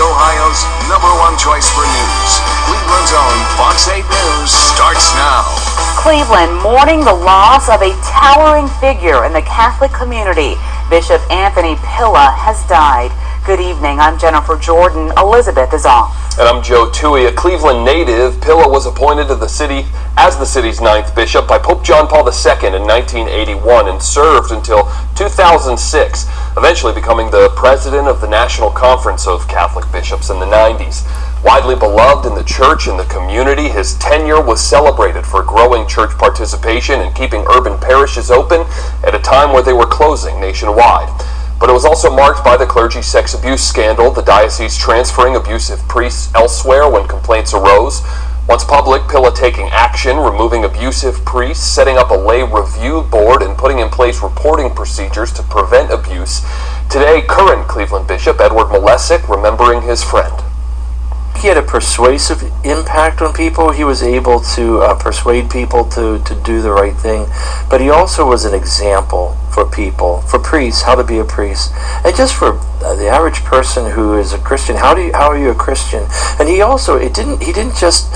Ohio's #1 choice for news. Cleveland's own Fox 8 News starts now. Cleveland mourning the loss of a towering figure in the Catholic community. Bishop Anthony Pilla has died. Good evening, I'm Jennifer Jordan. Elizabeth is off. And I'm Joe Toohey, a Cleveland native. Pilla was appointed to the city as the city's 9th bishop by Pope John Paul II in 1981 and served until 2006, eventually becoming the president of the National Conference of Catholic Bishops in the 90s. Widely beloved in the church and the community, his tenure was celebrated for growing church participation and keeping urban parishes open at a time where they were closing nationwide. But it was also marked by the clergy sex abuse scandal, the diocese transferring abusive priests elsewhere when complaints arose. Once public, Pilla taking action, removing abusive priests, setting up a lay review board, and putting in place reporting procedures to prevent abuse. Today, current Cleveland Bishop Edward Malesic remembering his friend. He had a persuasive impact on people. He was able to persuade people to do the right thing. But he also was an example for people, for priests, how to be a priest. And just for the average person who is a Christian, how are you a Christian? And he didn't just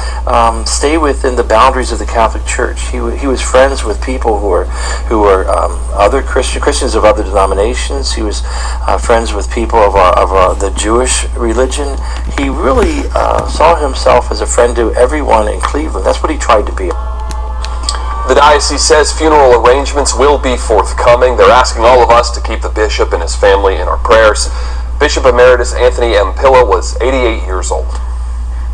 stay within the boundaries of the Catholic Church. He was friends with people who were other Christians of other denominations. He was friends with people of the Jewish religion. He really saw himself as a friend to everyone in Cleveland. That's what he tried to be. The diocese says funeral arrangements will be forthcoming. They're asking all of us to keep the bishop and his family in our prayers. Bishop Emeritus Anthony M. Pilla was 88 years old.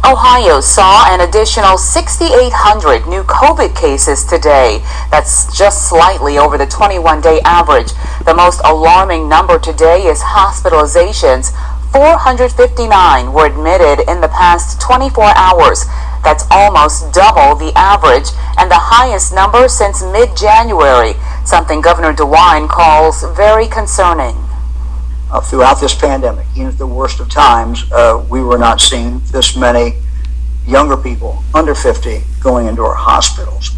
Ohio saw an additional 6,800 new COVID cases today. That's just slightly over the 21-day average. The most alarming number today is hospitalizations. 459 were admitted in the past 24 hours. That's almost double the average and the highest number since mid-January, something Governor DeWine calls very concerning. Throughout this pandemic, even at the worst of times, we were not seeing this many younger people under 50 going into our hospitals.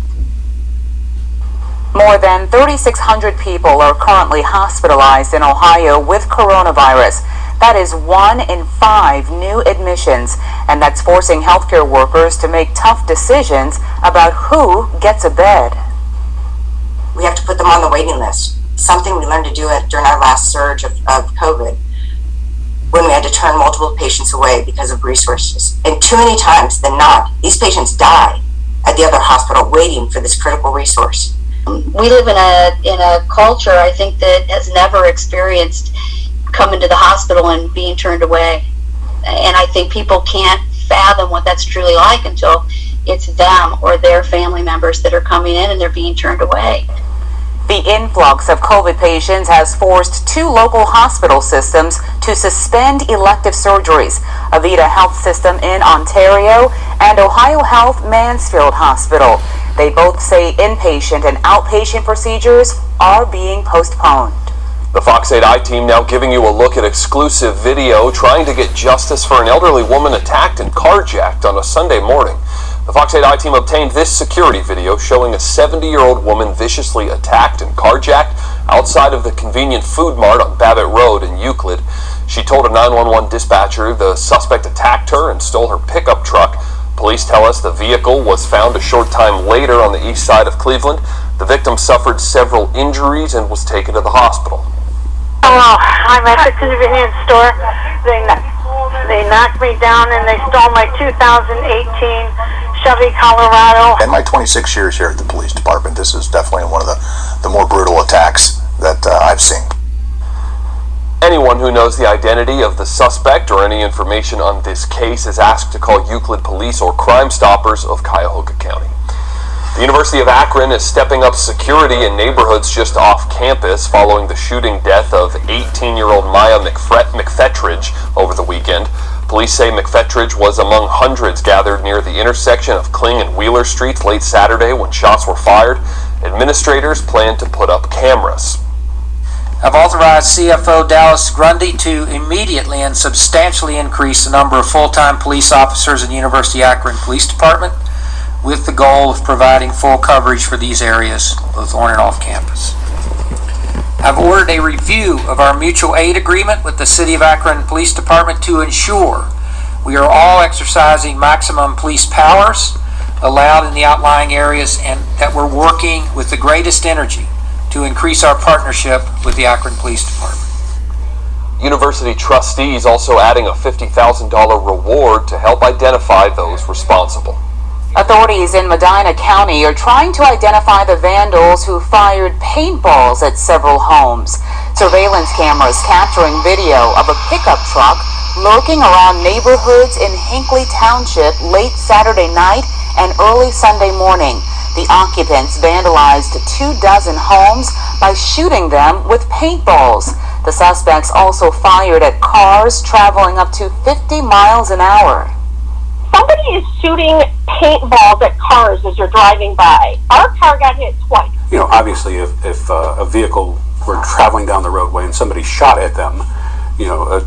More than 3,600 people are currently hospitalized in Ohio with coronavirus. That is 1 in 5 new admissions, and that's forcing healthcare workers to make tough decisions about who gets a bed. We have to put them on the waiting list, something we learned to do during our last surge of COVID, when we had to turn multiple patients away because of resources. And too many times than not, these patients die at the other hospital waiting for this critical resource. We live in a culture, I think, that has never experienced coming to the hospital and being turned away. And I think people can't fathom what that's truly like until it's them or their family members that are coming in and they're being turned away. The influx of COVID patients has forced 2 local hospital systems to suspend elective surgeries. Avita Health System in Ontario and Ohio Health Mansfield Hospital. They both say inpatient and outpatient procedures are being postponed. The Fox 8 I-Team now giving you a look at exclusive video trying to get justice for an elderly woman attacked and carjacked on a Sunday morning. The Fox 8 I-Team obtained this security video showing a 70-year-old woman viciously attacked and carjacked outside of the convenient food mart on Babbitt Road in Euclid. She told a 911 dispatcher the suspect attacked her and stole her pickup truck. Police tell us the vehicle was found a short time later on the east side of Cleveland. The victim suffered several injuries and was taken to the hospital. Hello, I'm at the convenience store. They knocked me down and they stole my 2018 Chevy Colorado. In my 26 years here at the police department, this is definitely one of the more brutal attacks that I've seen. Anyone who knows the identity of the suspect or any information on this case is asked to call Euclid Police or Crime Stoppers of Cuyahoga County. The University of Akron is stepping up security in neighborhoods just off campus following the shooting death of 18-year-old Maya McFetridge over the weekend. Police say McFetridge was among hundreds gathered near the intersection of Kling and Wheeler Streets late Saturday when shots were fired. Administrators plan to put up cameras. I've authorized CFO Dallas Grundy to immediately and substantially increase the number of full-time police officers in the University of Akron Police Department, with the goal of providing full coverage for these areas, both on and off campus. I've ordered a review of our mutual aid agreement with the City of Akron Police Department to ensure we are all exercising maximum police powers allowed in the outlying areas, and that we're working with the greatest energy to increase our partnership with the Akron Police Department. University trustees also adding a $50,000 reward to help identify those responsible. Authorities in Medina County are trying to identify the vandals who fired paintballs at several homes. Surveillance cameras capturing video of a pickup truck lurking around neighborhoods in Hinckley Township late Saturday night and early Sunday morning. The occupants vandalized 24 homes by shooting them with paintballs. The suspects also fired at cars traveling up to 50 miles an hour. Somebody is shooting paintballs at cars as you're driving by. Our car got hit twice. You know, obviously, if a vehicle were traveling down the roadway and somebody shot at them, you know, a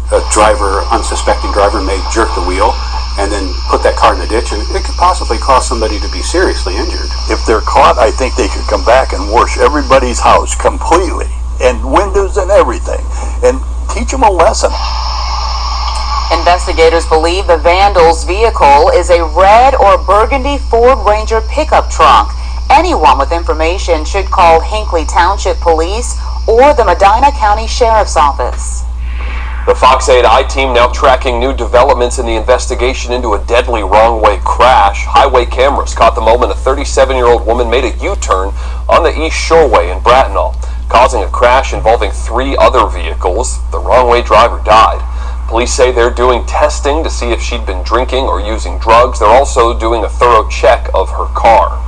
unsuspecting driver may jerk the wheel and then put that car in the ditch, and it could possibly cause somebody to be seriously injured. If they're caught, I think they could come back and wash everybody's house completely, and windows and everything, and teach them a lesson. Investigators believe the vandals' vehicle is a red or burgundy Ford Ranger pickup truck. Anyone with information should call Hinckley Township Police or the Medina County Sheriff's Office. The Fox 8 I-team now tracking new developments in the investigation into a deadly wrong-way crash. Highway cameras caught the moment a 37-year-old woman made a U-turn on the East Shoreway in Bracknell, causing a crash involving 3 other vehicles. The wrong-way driver died. Police say they're doing testing to see if she'd been drinking or using drugs. They're also doing a thorough check of her car.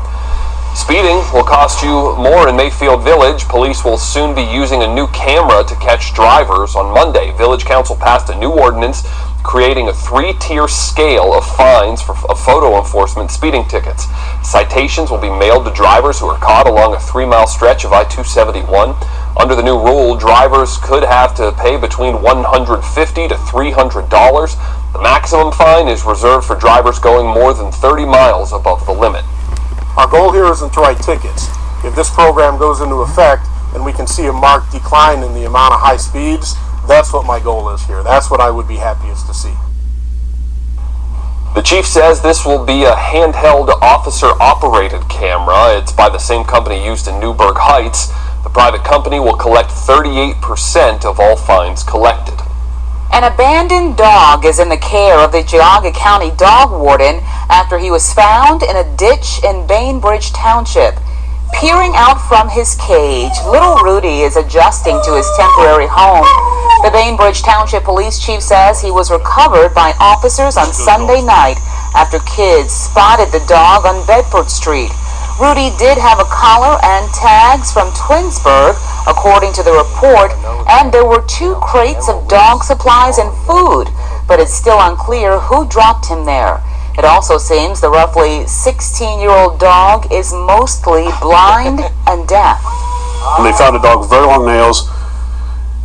Speeding will cost you more in Mayfield Village. Police will soon be using a new camera to catch drivers. On Monday, Village Council passed a new ordinance creating a 3-tier scale of fines for photo enforcement speeding tickets. Citations will be mailed to drivers who are caught along a 3-mile stretch of I-271. Under the new rule, drivers could have to pay between $150 to $300. The maximum fine is reserved for drivers going more than 30 miles above the limit. Our goal here isn't to write tickets. If this program goes into effect and we can see a marked decline in the amount of high speeds, that's what my goal is here. That's what I would be happiest to see. The chief says this will be a handheld officer-operated camera. It's by the same company used in Newburgh Heights. The private company will collect 38% of all fines collected. An abandoned dog is in the care of the Geauga County dog warden after he was found in a ditch in Bainbridge Township. Peering out from his cage, little Rudy is adjusting to his temporary home. The Bainbridge Township Police Chief says he was recovered by officers on Sunday night after kids spotted the dog on Bedford Street. Rudy did have a collar and tags from Twinsburg, according to the report, and there were 2 crates of dog supplies and food, but it's still unclear who dropped him there. It also seems the roughly 16-year-old dog is mostly blind and deaf. And they found a dog with very long nails,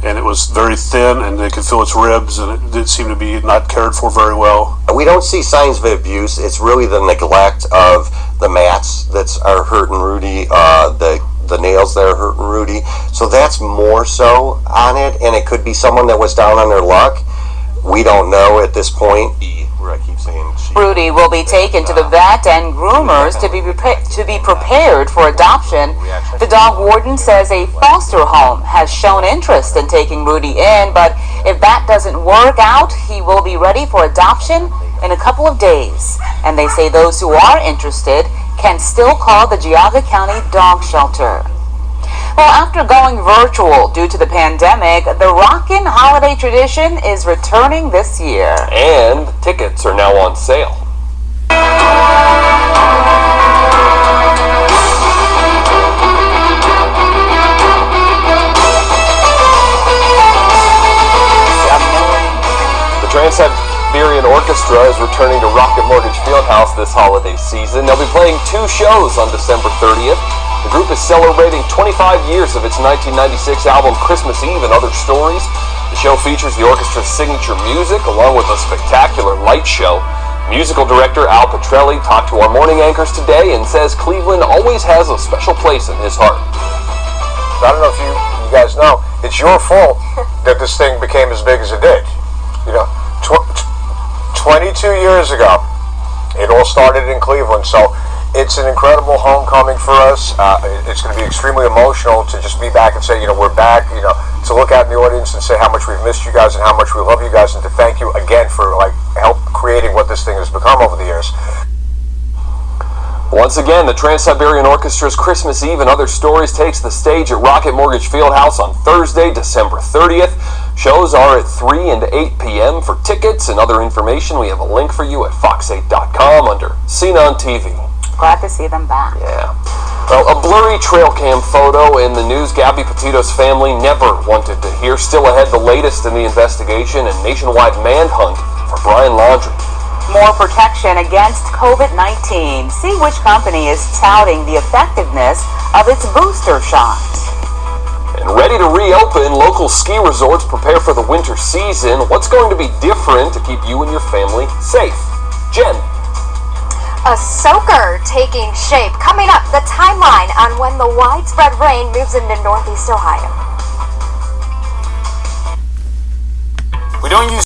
and it was very thin, and they could feel its ribs, and it did seem to be not cared for very well. We don't see signs of abuse. It's really the neglect of the mats that are hurting Rudy, the nails that are hurting Rudy. So that's more so on it, and it could be someone that was down on their luck. We don't know at this point. Where I keep saying Rudy will be taken to the vet and groomers to be prepared for adoption. The dog warden says a foster home has shown interest in taking Rudy in, but if that doesn't work out, he will be ready for adoption in a couple of days. And they say those who are interested can still call the Geauga County Dog Shelter. Well, after going virtual due to the pandemic, the Rockin' Holiday tradition is returning this year. And tickets are now on sale. The Siberian Orchestra is returning to Rocket Mortgage Fieldhouse this holiday season. They'll be playing 2 shows on December 30th. The group is celebrating 25 years of its 1996 album Christmas Eve and Other Stories. The show features the orchestra's signature music along with a spectacular light show. Musical director Al Petrelli talked to our morning anchors today and says Cleveland always has a special place in his heart. So I don't know if you guys know, it's your fault that this thing became as big as it did. You know, 22 years ago, it all started in Cleveland, so it's an incredible homecoming for us. It's going to be extremely emotional to just be back and say, you know, we're back, you know, to look out in the audience and say how much we've missed you guys and how much we love you guys, and to thank you again for, like, help creating what this thing has become over the years. Once again, the Trans-Siberian Orchestra's Christmas Eve and Other Stories takes the stage at Rocket Mortgage Fieldhouse on Thursday, December 30th. Shows are at 3 and 8 p.m. For tickets and other information, we have a link for you at fox8.com under Seen on TV. Glad to see them back. Yeah. Well, a blurry trail cam photo in the news Gabby Petito's family never wanted to hear. Still ahead, the latest in the investigation and nationwide manhunt for Brian Laundrie. More protection against COVID-19. See which company is touting the effectiveness of its booster shot. And ready to reopen, local ski resorts prepare for the winter season. What's going to be different to keep you and your family safe? Jen. A soaker taking shape. Coming up, the timeline on when the widespread rain moves into Northeast Ohio.